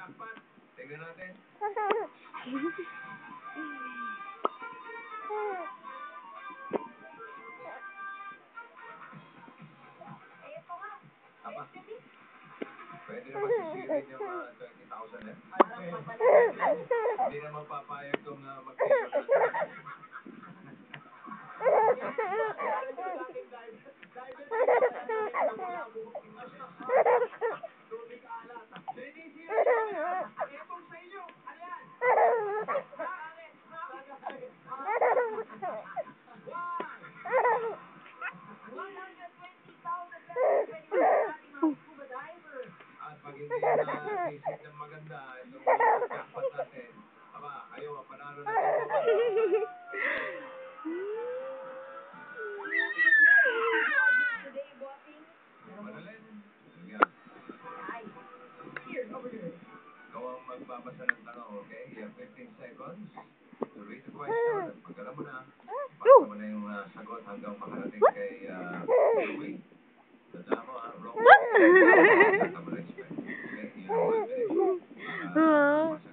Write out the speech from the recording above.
jackpot. Tingnan natin. Apa? Pwede naman sisirin yung 20,000 eh. Hindi naman papayag itong mag-tiro natin. At pag hindi na-isip ng maganda itong jackpot natin, aba, kayo, panalo na ito. Madalin. Ikaw ang magbabasa ng tanong, okay? You have 15 seconds to read the question. At pag alam mo na, pasa mo na yung sagot hanggang makarating kay Louie. Tandaan mo, wrong. Okay? You know what?